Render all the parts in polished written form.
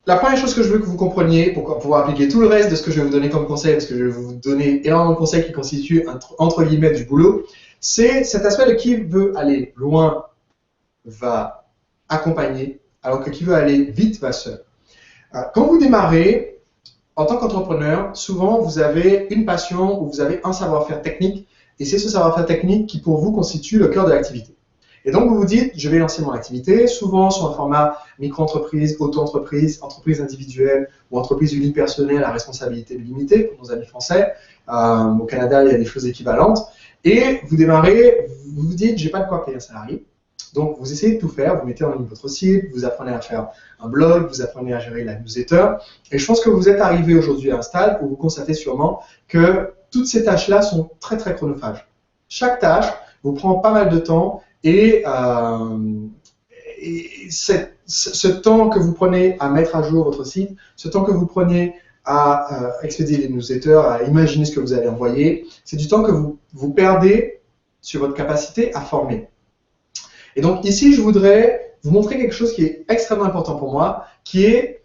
la première chose que je veux que vous compreniez pour pouvoir appliquer tout le reste de ce que je vais vous donner comme conseil, parce que je vais vous donner énormément de conseils qui constituent entre guillemets du boulot, c'est cet aspect de qui veut aller loin va accompagner, alors que qui veut aller vite va seul. Quand vous démarrez, en tant qu'entrepreneur, souvent vous avez une passion ou vous avez un savoir-faire technique, et c'est ce savoir-faire technique qui pour vous constitue le cœur de l'activité. Et donc vous vous dites, je vais lancer mon activité, souvent sur un format micro-entreprise, auto-entreprise, entreprise individuelle ou entreprise unipersonnelle à responsabilité limitée, pour nos amis français. Au Canada, il y a des choses équivalentes. Et vous démarrez, vous vous dites, j'ai pas de quoi payer un salarié. Donc vous essayez de tout faire, vous mettez en ligne votre site, vous apprenez à faire un blog, vous apprenez à gérer la newsletter. Et je pense que vous êtes arrivé aujourd'hui à un stade où vous constatez sûrement que toutes ces tâches-là sont très très chronophages. Chaque tâche vous prend pas mal de temps et ce temps que vous prenez à mettre à jour votre site, ce temps que vous prenez à expédier les newsletters, à imaginer ce que vous allez envoyer, c'est du temps que vous perdez sur votre capacité à former. Et donc ici, je voudrais vous montrer quelque chose qui est extrêmement important pour moi, qui est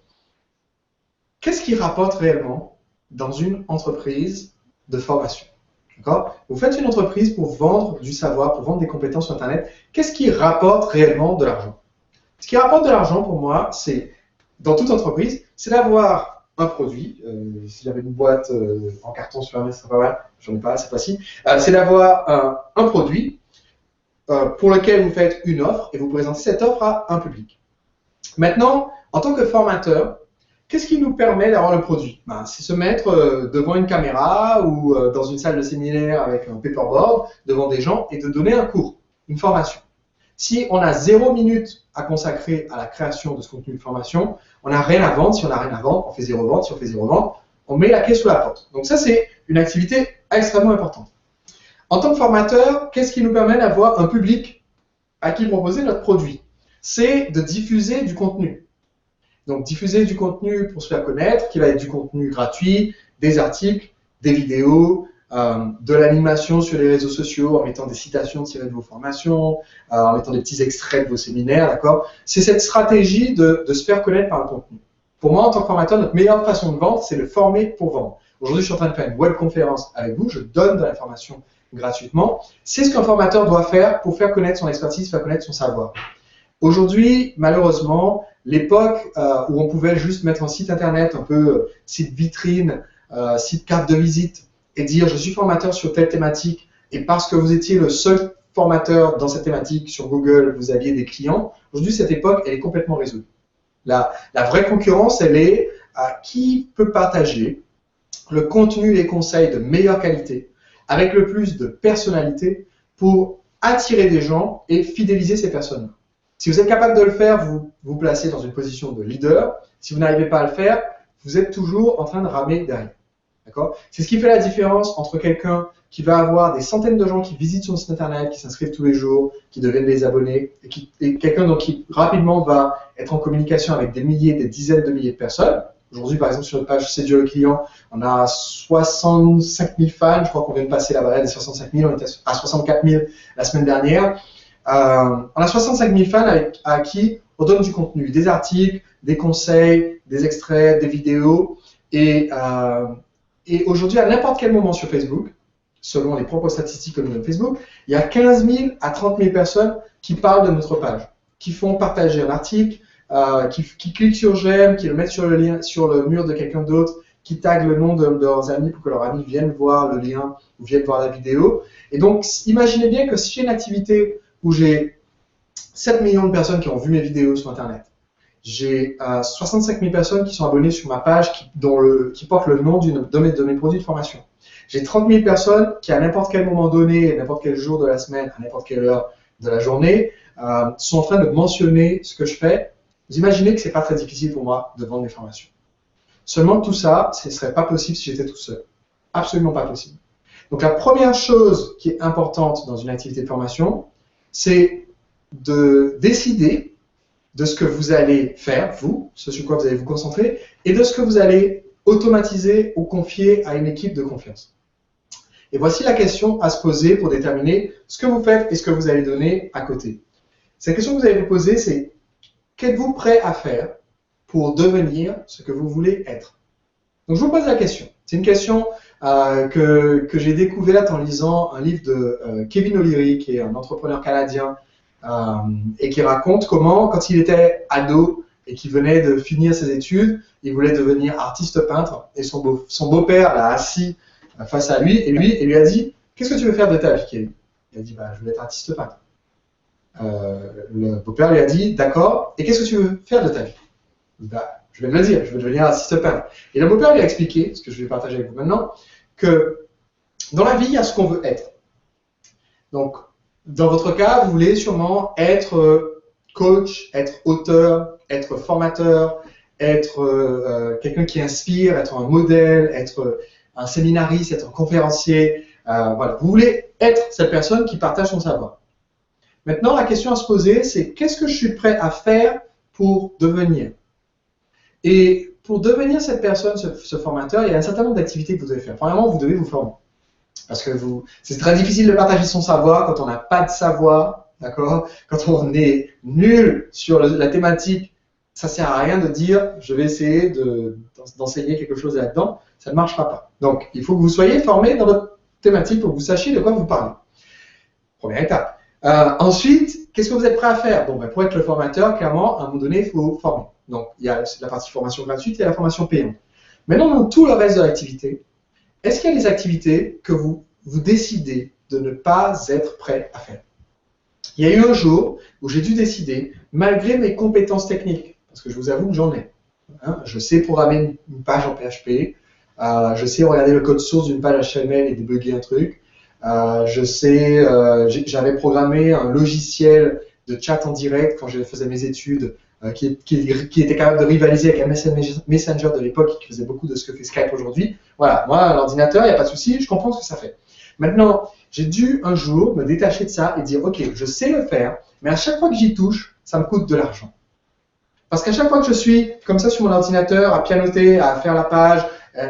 qu'est-ce qui rapporte réellement dans une entreprise de formation. Vous faites une entreprise pour vendre du savoir, pour vendre des compétences sur Internet. Qu'est-ce qui rapporte réellement de l'argent? Ce qui rapporte de l'argent pour moi, c'est, dans toute entreprise, c'est d'avoir un produit. Si j'avais une boîte en carton sur la messe, c'est pas mal. J'en ai pas, c'est facile. C'est d'avoir un produit pour lequel vous faites une offre et vous présentez cette offre à un public. Maintenant, en tant que formateur, qu'est-ce qui nous permet d'avoir le produit? C'est se mettre devant une caméra ou dans une salle de séminaire avec un paperboard, devant des gens et de donner un cours, une formation. Si on a 0 minute à consacrer à la création de ce contenu de formation, on n'a rien à vendre. Si on n'a rien à vendre, on fait 0 vente. Si on fait 0 vente, on met la clé sous la porte. Donc ça, c'est une activité extrêmement importante. En tant que formateur, qu'est-ce qui nous permet d'avoir un public à qui proposer notre produit? C'est de diffuser du contenu. Donc, diffuser du contenu pour se faire connaître, qui va être du contenu gratuit, des articles, des vidéos, de l'animation sur les réseaux sociaux, en mettant des citations tirées de vos formations, en mettant des petits extraits de vos séminaires, d'accord? C'est cette stratégie de se faire connaître par le contenu. Pour moi, en tant que formateur, notre meilleure façon de vendre, c'est de former pour vendre. Aujourd'hui, je suis en train de faire une webconférence avec vous, je donne de l'information gratuitement. C'est ce qu'un formateur doit faire pour faire connaître son expertise, faire connaître son savoir. Aujourd'hui, malheureusement, l'époque où on pouvait juste mettre un site internet, un peu site vitrine, site carte de visite, et dire je suis formateur sur telle thématique, et parce que vous étiez le seul formateur dans cette thématique sur Google, vous aviez des clients. Aujourd'hui, cette époque, elle est complètement résolue. La vraie concurrence, elle est à qui peut partager le contenu et les conseils de meilleure qualité, avec le plus de personnalité pour attirer des gens et fidéliser ces personnes. Si vous êtes capable de le faire, vous vous placez dans une position de leader. Si vous n'arrivez pas à le faire, vous êtes toujours en train de ramer derrière. D'accord? C'est ce qui fait la différence entre quelqu'un qui va avoir des centaines de gens qui visitent son site internet, qui s'inscrivent tous les jours, qui deviennent des abonnés, et quelqu'un qui rapidement va être en communication avec des milliers, des dizaines de milliers de personnes. Aujourd'hui, par exemple, sur notre page Séduire le client, on a 65 000 fans. Je crois qu'on vient de passer la barrière des 65 000. On était à 64 000 la semaine dernière. On a 65 000 fans à qui on donne du contenu, des articles, des conseils, des extraits, des vidéos. Et aujourd'hui, à n'importe quel moment sur Facebook, selon les propres statistiques que nous donne Facebook, il y a 15 000 à 30 000 personnes qui parlent de notre page, qui font partager un article, qui cliquent sur j'aime, qui le mettent sur le lien, sur le mur de quelqu'un d'autre, qui taguent le nom de leurs amis pour que leurs amis viennent voir le lien ou viennent voir la vidéo. Et donc, imaginez bien que si j'ai une activité où j'ai 7 millions de personnes qui ont vu mes vidéos sur Internet, j'ai 65 000 personnes qui sont abonnées sur ma page qui portent le nom de mes produits de formation. J'ai 30 000 personnes qui, à n'importe quel moment donné, à n'importe quel jour de la semaine, à n'importe quelle heure de la journée, sont en train de mentionner ce que je fais. Vous imaginez que ce n'est pas très difficile pour moi de vendre mes formations. Seulement tout ça, ce ne serait pas possible si j'étais tout seul. Absolument pas possible. Donc la première chose qui est importante dans une activité de formation, c'est de décider de ce que vous allez faire, vous, ce sur quoi vous allez vous concentrer, et de ce que vous allez automatiser ou confier à une équipe de confiance. Et voici la question à se poser pour déterminer ce que vous faites et ce que vous allez donner à côté. Cette question que vous allez vous poser, c'est qu'êtes-vous prêt à faire pour devenir ce que vous voulez être? Donc, je vous pose la question. C'est une question que j'ai découverte en lisant un livre de Kevin O'Leary, qui est un entrepreneur canadien, et qui raconte comment, quand il était ado et qu'il venait de finir ses études, il voulait devenir artiste peintre, et son beau-père l'a assis face à lui et lui a dit « Qu'est-ce que tu veux faire de ta vie, Kevin ?» Il a dit bah, « Je veux être artiste peintre. » Le beau-père lui a dit « D'accord, et qu'est-ce que tu veux faire de ta vie ?» Bah, je vais te le dire, je veux devenir artiste peintre. Et le beau-père lui a expliqué, ce que je vais partager avec vous maintenant, que dans la vie, il y a ce qu'on veut être. Donc, dans votre cas, vous voulez sûrement être coach, être auteur, être formateur, être quelqu'un qui inspire, être un modèle, être un séminariste, être un conférencier. Voilà. Vous voulez être cette personne qui partage son savoir. Maintenant, la question à se poser, c'est qu'est-ce que je suis prêt à faire pour devenir? Et pour devenir cette personne, ce formateur, il y a un certain nombre d'activités que vous devez faire. Premièrement, vous devez vous former. Parce que c'est très difficile de partager son savoir quand on n'a pas de savoir, d'accord? Quand on est nul sur la thématique, ça sert à rien de dire je vais essayer d'enseigner quelque chose là-dedans, ça ne marchera pas. Donc, il faut que vous soyez formé dans votre thématique pour que vous sachiez de quoi vous parlez. Première étape. Ensuite, qu'est-ce que vous êtes prêt à faire? Bon, ben, pour être le formateur, clairement, à un moment donné, il faut former. Donc, il y a la partie formation gratuite et la formation payante. Maintenant, dans tout le reste de l'activité, est-ce qu'il y a des activités que vous décidez de ne pas être prêt à faire? Il y a eu un jour où j'ai dû décider, malgré mes compétences techniques, parce que je vous avoue que j'en ai. Hein, je sais programmer une page en PHP, je sais regarder le code source d'une page HTML et débugger un truc. J'avais programmé un logiciel de chat en direct quand je faisais mes études, qui était capable de rivaliser avec un Messenger de l'époque qui faisait beaucoup de ce que fait Skype aujourd'hui. Voilà, moi, l'ordinateur, il n'y a pas de souci, je comprends ce que ça fait. Maintenant, j'ai dû un jour me détacher de ça et dire, ok, je sais le faire, mais à chaque fois que j'y touche, ça me coûte de l'argent. Parce qu'à chaque fois que je suis comme ça sur mon ordinateur, à pianoter, à faire la page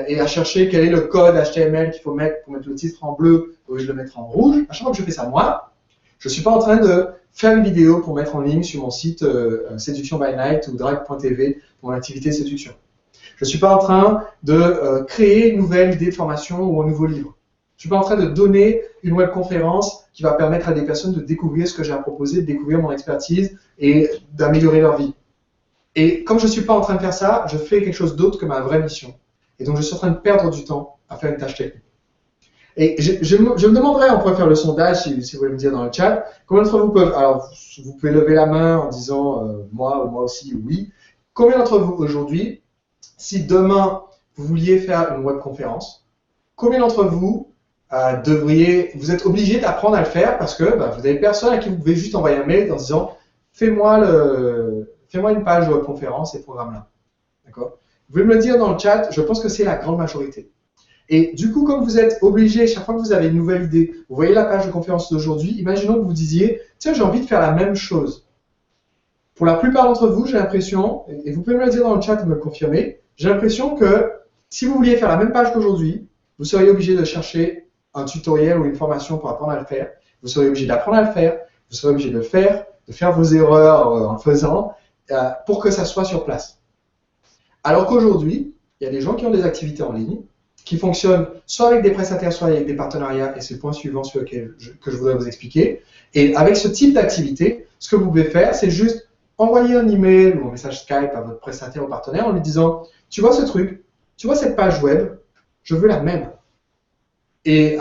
et à chercher quel est le code HTML qu'il faut mettre pour mettre le titre en bleu ou je le mettre en rouge, à chaque fois que je fais ça moi, je ne suis pas en train de faire une vidéo pour mettre en ligne sur mon site Séduction by Night ou Drive.tv pour mon activité séduction. Je ne suis pas en train de créer une nouvelle idée de formation ou un nouveau livre. Je ne suis pas en train de donner une webconférence qui va permettre à des personnes de découvrir ce que j'ai à proposer, de découvrir mon expertise et d'améliorer leur vie. Et comme je ne suis pas en train de faire ça, je fais quelque chose d'autre que ma vraie mission. Et donc, je suis en train de perdre du temps à faire une tâche technique. Et je me demanderais, on pourrait faire le sondage, si vous voulez me dire dans le chat, combien d'entre vous peuvent, alors vous pouvez lever la main en disant moi ou moi aussi, oui. Combien d'entre vous aujourd'hui, si demain vous vouliez faire une webconférence, combien d'entre vous vous êtes obligé d'apprendre à le faire parce que vous avez personne à qui vous pouvez juste envoyer un mail en disant fais-moi une page de webconférence et programme-la. D'accord? Vous pouvez me le dire dans le chat, je pense que c'est la grande majorité. Et du coup, comme vous êtes obligé, chaque fois que vous avez une nouvelle idée, vous voyez la page de conférence d'aujourd'hui, imaginons que vous disiez, tiens, j'ai envie de faire la même chose. Pour la plupart d'entre vous, j'ai l'impression, et vous pouvez me le dire dans le chat et me le confirmer, j'ai l'impression que si vous vouliez faire la même page qu'aujourd'hui, vous seriez obligé de chercher un tutoriel ou une formation pour apprendre à le faire. Vous seriez obligé d'apprendre à le faire, vous seriez obligé de le faire, de faire vos erreurs en le faisant, pour que ça soit sur place. Alors qu'aujourd'hui, il y a des gens qui ont des activités en ligne, qui fonctionnent soit avec des prestataires, soit avec des partenariats, et c'est le point suivant sur lequel que je voudrais vous expliquer. Et avec ce type d'activité, ce que vous pouvez faire, c'est juste envoyer un email ou un message Skype à votre prestataire ou partenaire en lui disant « Tu vois ce truc, tu vois cette page web, je veux la même. » Et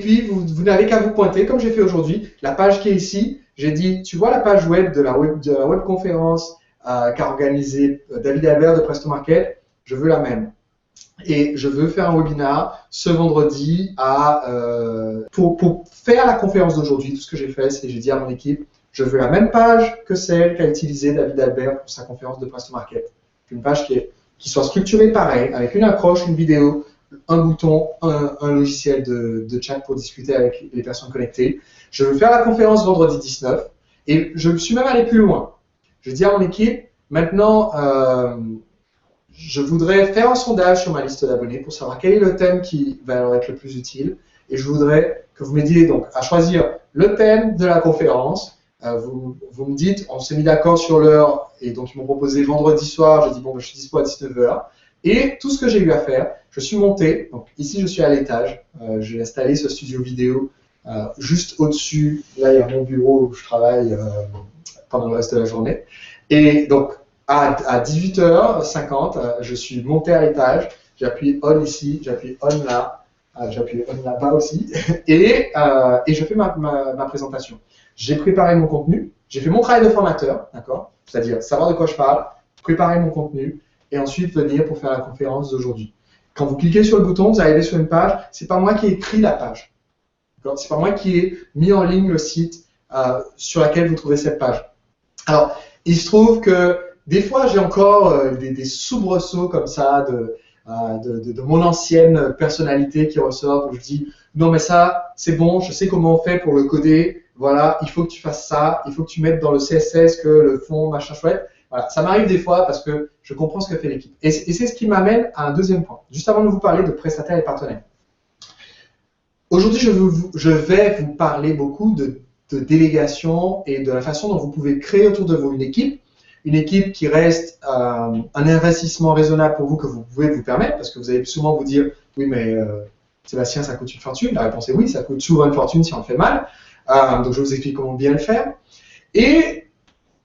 puis, vous n'avez qu'à vous pointer, comme j'ai fait aujourd'hui, la page qui est ici, j'ai dit « Tu vois la page web de la webconférence qu'a organisée David Albert de Presto Market, je veux la même. » Et je veux faire un webinar ce vendredi pour faire la conférence d'aujourd'hui. Tout ce que j'ai fait, c'est que j'ai dit à mon équipe, je veux la même page que celle qu'a utilisée David Albert pour sa conférence de Presto Market. Une page qui soit structurée pareil, avec une accroche, une vidéo, un bouton, un logiciel de chat pour discuter avec les personnes connectées. Je veux faire la conférence vendredi 19 et je suis même allé plus loin. Je dis à mon équipe, maintenant, je voudrais faire un sondage sur ma liste d'abonnés pour savoir quel est le thème qui va leur être le plus utile. Et je voudrais que vous m'aidiez donc à choisir le thème de la conférence, vous me dites, on s'est mis d'accord sur l'heure, et donc ils m'ont proposé vendredi soir, j'ai dit bon, ben, je suis dispo à 19h. Et tout ce que j'ai eu à faire, je suis monté, donc ici je suis à l'étage, j'ai installé ce studio vidéo juste au-dessus, là il y a mon bureau où je travaille pendant le reste de la journée. Et donc à 18h50, je suis monté à l'étage, j'ai appuyé on ici, j'ai appuyé on là, j'ai appuyé on là-bas aussi, et je fais ma présentation. J'ai préparé mon contenu, j'ai fait mon travail de formateur, d'accord, c'est-à-dire savoir de quoi je parle, préparer mon contenu, et ensuite venir pour faire la conférence d'aujourd'hui. Quand vous cliquez sur le bouton, vous arrivez sur une page, c'est pas moi qui ai écrit la page. C'est pas moi qui ai mis en ligne le site sur lequel vous trouvez cette page. Alors, il se trouve que des fois, j'ai encore des soubresauts comme ça de mon ancienne personnalité qui ressort, où je dis non mais ça, c'est bon, je sais comment on fait pour le coder, voilà, il faut que tu fasses ça, il faut que tu mettes dans le CSS que le fond, machin chouette. Voilà, ça m'arrive des fois parce que je comprends ce que fait l'équipe. Et c'est ce qui m'amène à un deuxième point, juste avant de vous parler de prestataires et partenaires. Aujourd'hui, je vais vous parler beaucoup de délégation et de la façon dont vous pouvez créer autour de vous une équipe qui reste un investissement raisonnable pour vous que vous pouvez vous permettre, parce que vous allez souvent vous dire, oui mais Sébastien, ça coûte une fortune. La réponse est oui, ça coûte souvent une fortune si on le fait mal. Donc je vous explique comment bien le faire. Et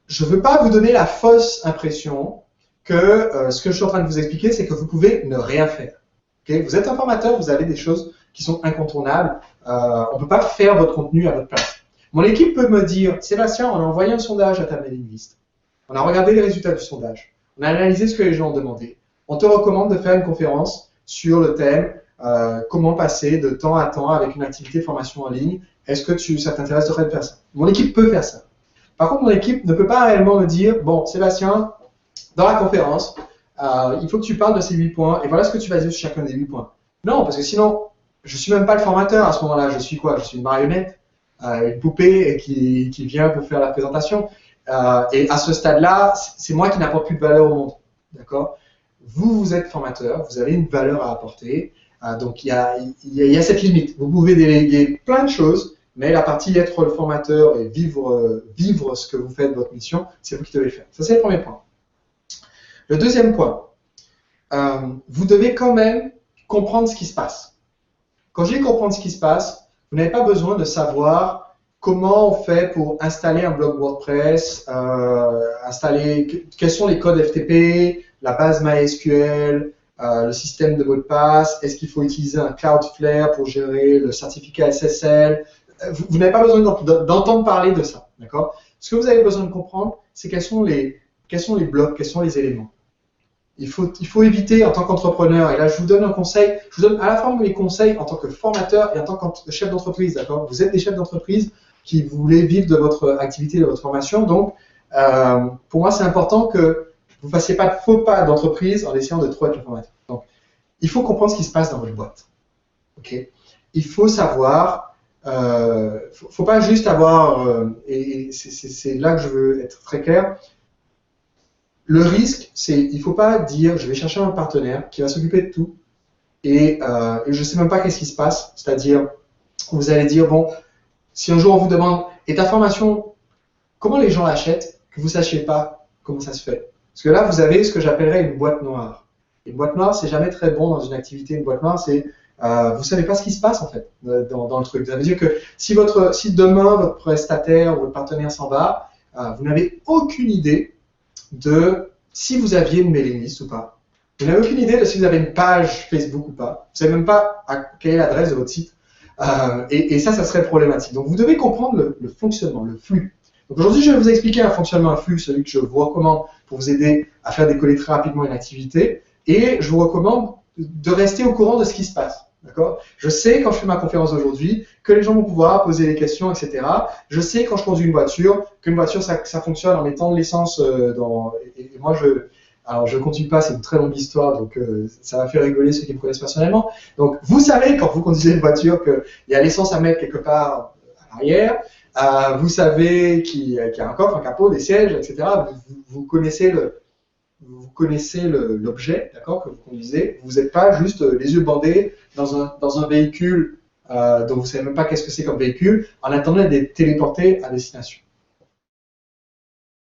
je ne veux pas vous donner la fausse impression que ce que je suis en train de vous expliquer, c'est que vous pouvez ne rien faire. Okay? Vous êtes un formateur, vous avez des choses qui sont incontournables. On ne peut pas faire votre contenu à votre place. Mon équipe peut me dire, Sébastien, on a envoyé un sondage à ta mailing list. On a regardé les résultats du sondage. On a analysé ce que les gens ont demandé. On te recommande de faire une conférence sur le thème comment passer de temps à temps avec une activité de formation en ligne. Est-ce que ça t'intéresse de faire ça? Mon équipe peut faire ça. Par contre, mon équipe ne peut pas réellement me dire, bon, Sébastien, dans la conférence, il faut que tu parles de ces 8 points et voilà ce que tu vas dire sur chacun des 8 points. Non, parce que sinon, je ne suis même pas le formateur à ce moment-là. Je suis quoi? Je suis une marionnette, une poupée qui vient pour faire la présentation. Et à ce stade-là, c'est moi qui n'apporte plus de valeur au monde. D'accord? Vous êtes formateur, vous avez une valeur à apporter. Donc, il y a cette limite. Vous pouvez déléguer plein de choses, mais la partie être le formateur et vivre ce que vous faites, votre mission, c'est vous qui devez le faire. Ça, c'est le premier point. Le deuxième point, vous devez quand même comprendre ce qui se passe. Quand je dis comprendre ce qui se passe, vous n'avez pas besoin de savoir comment on fait pour installer un blog WordPress, quels sont les codes FTP, la base MySQL, le système de mot de passe, est-ce qu'il faut utiliser un Cloudflare pour gérer le certificat SSL. Vous n'avez pas besoin d'entendre parler de ça, d'accord? Ce que vous avez besoin de comprendre, c'est quels sont les blocs, quels sont les éléments. Il faut éviter en tant qu'entrepreneur, et là je vous donne un conseil, je vous donne à la fois mes conseils en tant que formateur et en tant que chef d'entreprise, d'accord? Vous êtes des chefs d'entreprise qui voulez vivre de votre activité, de votre formation, donc pour moi c'est important que vous ne fassiez pas de faux pas d'entreprise en essayant de trop être le formateur. Donc, il faut comprendre ce qui se passe dans votre boîte. Okay? Il faut savoir, faut pas juste avoir, et c'est là que je veux être très clair, le risque, c'est il ne faut pas dire je vais chercher un partenaire qui va s'occuper de tout et je ne sais même pas qu'est-ce qui se passe, c'est-à-dire vous allez dire bon, si un jour on vous demande et ta formation, comment les gens l'achètent, que vous ne sachiez pas comment ça se fait. Parce que là, vous avez ce que j'appellerais une boîte noire. Une boîte noire, c'est jamais très bon dans une activité. Une boîte noire, c'est vous savez pas ce qui se passe en fait dans le truc. Ça veut dire que si demain votre prestataire ou votre partenaire s'en va, vous n'avez aucune idée de si vous aviez une mailing list ou pas. Vous n'avez aucune idée de si vous avez une page Facebook ou pas. Vous savez même pas quelle est l'adresse de votre site. Et ça serait problématique. Donc vous devez comprendre le fonctionnement, le flux. Donc aujourd'hui, je vais vous expliquer un fonctionnement, un flux, celui que je vous recommande pour vous aider à faire décoller très rapidement une activité. Et je vous recommande de rester au courant de ce qui se passe. D'accord? Je sais quand je fais ma conférence aujourd'hui que les gens vont pouvoir poser des questions, etc. Je sais quand je conduis une voiture qu'une voiture ça fonctionne en mettant de l'essence dans. Et moi je ne conduis pas, c'est une très longue histoire, donc ça va faire rigoler ceux qui me connaissent personnellement. Donc vous savez quand vous conduisez une voiture qu'il y a l'essence à mettre quelque part à l'arrière. Vous savez qu'il y a un coffre, un capot, des sièges, etc. Vous connaissez l'objet, d'accord, que vous conduisez. Vous n'êtes pas juste les yeux bandés dans un véhicule dont vous ne savez même pas qu'est-ce que c'est comme véhicule, en attendant d'être téléporté à destination.